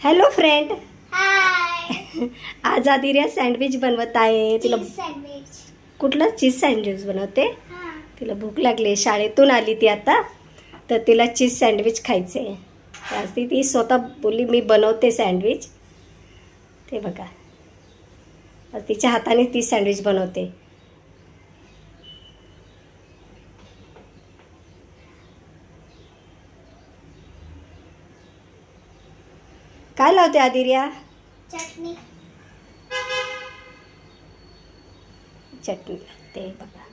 Hello friend, हाय. आज आदिर्या sandwich बनवत आहे. तिला सँडविच. कुठलं चीज सँडविच बनवते. हां. तिला भूक लागली, शाळेतून आली ती आता, तर तिला चीज सँडविच खायचे. आज ती स्वतः बोलली मी बनवते सँडविच. ते बघा, आज तिच्या हाताने ती सँडविच बनवते. काय लावते आदिर्या? चटणी. चटणी लागते बघा,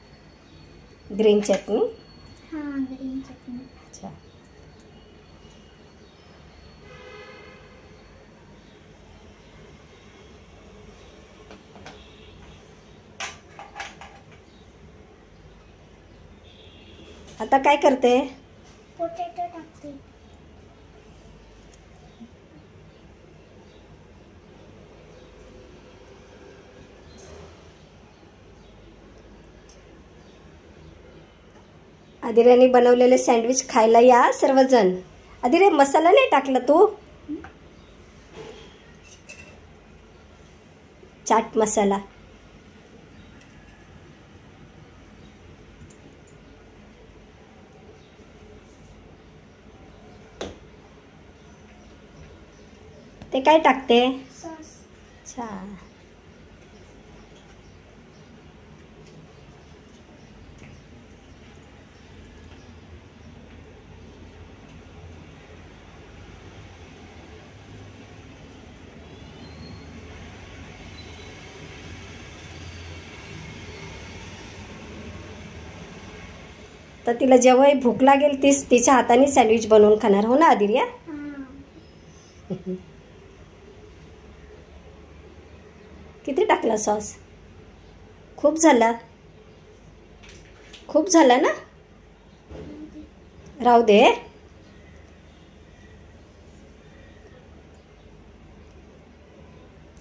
ग्रीन चटणी. हां, ग्रीन चटणी. अच्छा, आता काय करते? पोटॅटो टाकते. आदिर्याने बनवलेले सँडविच खायला या सर्वजण. आदिर्या, मसाला नाही टाकला तू? चाट मसाला. ते काय टाकते? सॉस. अच्छा, तर तिला जेव्हा भूक लागेल तीच तिच्या हाताने सँडविच बनवून खाणार, हो ना आदिर्या? हां. किती टाकला सॉस? खूप झाला, खूप झाला ना? राहू दे.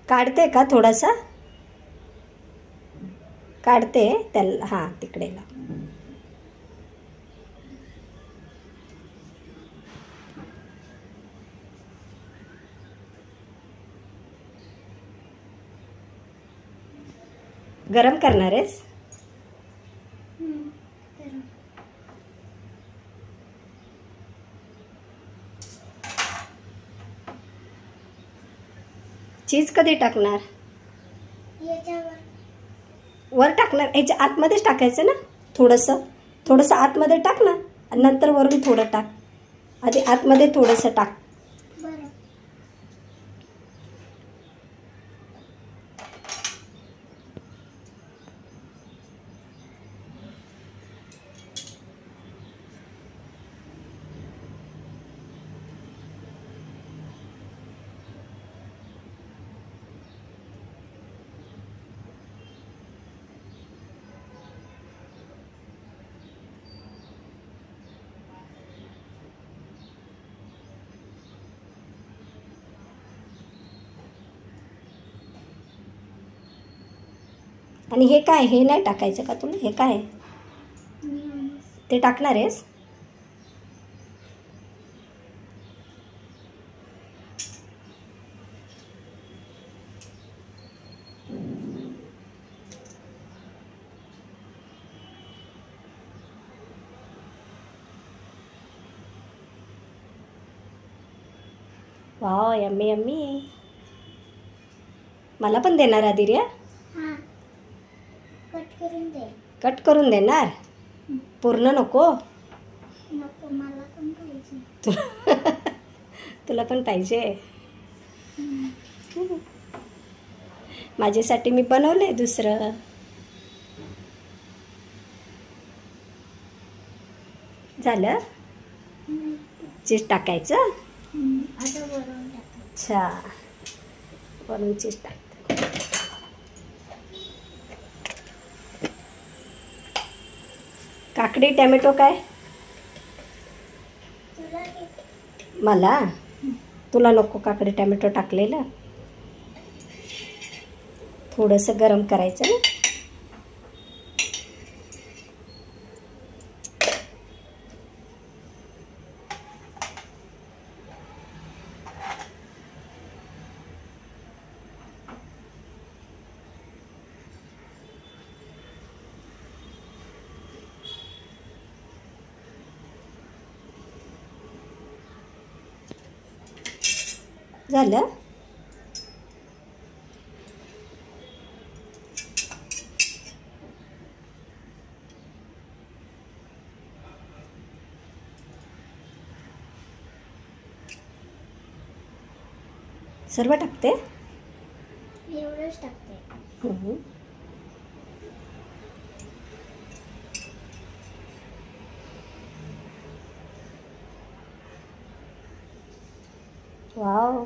काढते का थोडासा? काढते त्याला. हां, तिकडे लाव. गरम करणार आहेस? गरम. चीज कधी टाकणार? याच्यावर. वर टाकणार? याच्या आतमध्येच टाकायचं ना? थोडंसं थोडंसं आतमध्ये टाक ना, आणि नंतर वरून थोडं टाक. आधी आतमध्ये थोडंसं टाक. बरं. आणि हे काय? हे नाही टाकायचं का तुला? हे काय? मेयोनीज. ते टाकणार आहेस? Wow, yummy yummy. मला पण देणार आदिर्या? हां. कट करून दे. कट करून देणार? पूर्ण नको? नको, मला पण पाहिजे. तुला पण पाहिजे? माझ्यासाठी मी बनवलंय दुसरं. झालं? चीज टाकायचं? आता वरून टाकायचं. अच्छा, वरून चीज टाकते. काकडी टॅमॅटो काय? तुला घे. मला? तुला नको काकडी टॅमॅटो टाकलेलं? थोडंसं गरम करायचं ना. झालं. सर्व टाकते. एवढंच टाकते. वाव.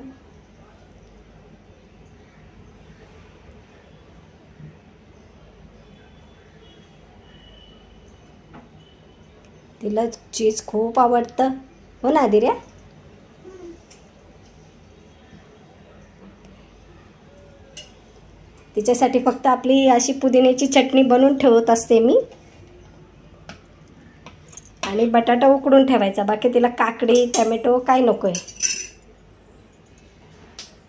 तिला चीज खूप आवडतं हो ना आदिर्या. तिच्यासाठी फक्त आपली अशी पुदिन्याची चटणी बनवून ठेवत असते मी, आणि बटाटा उकडून ठेवायचा. बाकी तिला काकडी टमॅटो काय नको आहे.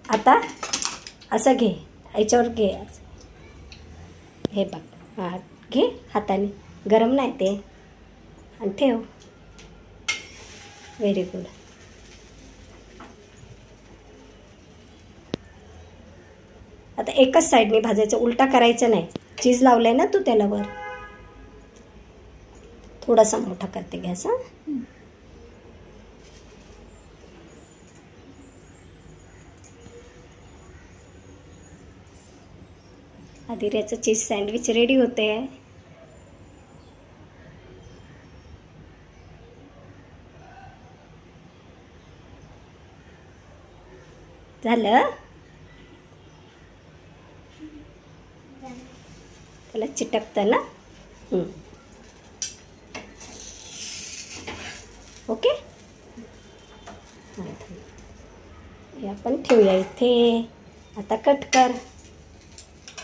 आता असं घे, याच्यावर घे, हे बघ. हां घे हाताने, गरम नाही ते, आणि ठेव. Very good. आता एकच साईडने भाजायचं, उलटा करायचं नाही. चीज लावलंय ना तू त्याला वर. थोडासा मोठा करते गॅस. हां आदिर्याचं चीज सँडविच रेडी होते. झालं. त्याला चिटकतं ना. ओके. हे आपण ठेवूया इथे. आता कट कर,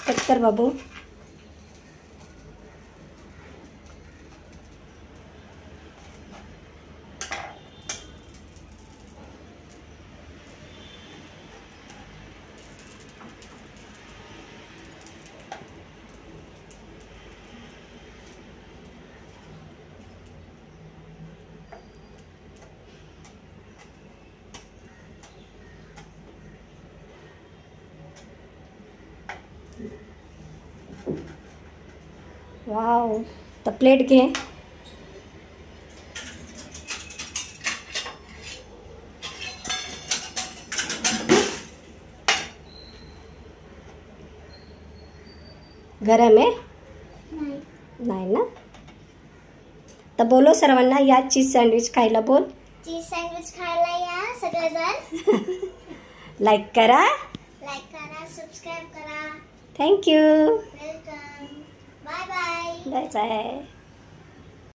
कट कर बाबू. वाव. तर प्लेट घे. गरम आहे नाही ना. तर बोलो सर्वांना, या चीज सँडविच खायला बोल. चीज सँडविच खायला या सगळेजण. लाईक करा, सबस्क्राईब करा. Thank you. Welcome. Bye bye. Bye bye.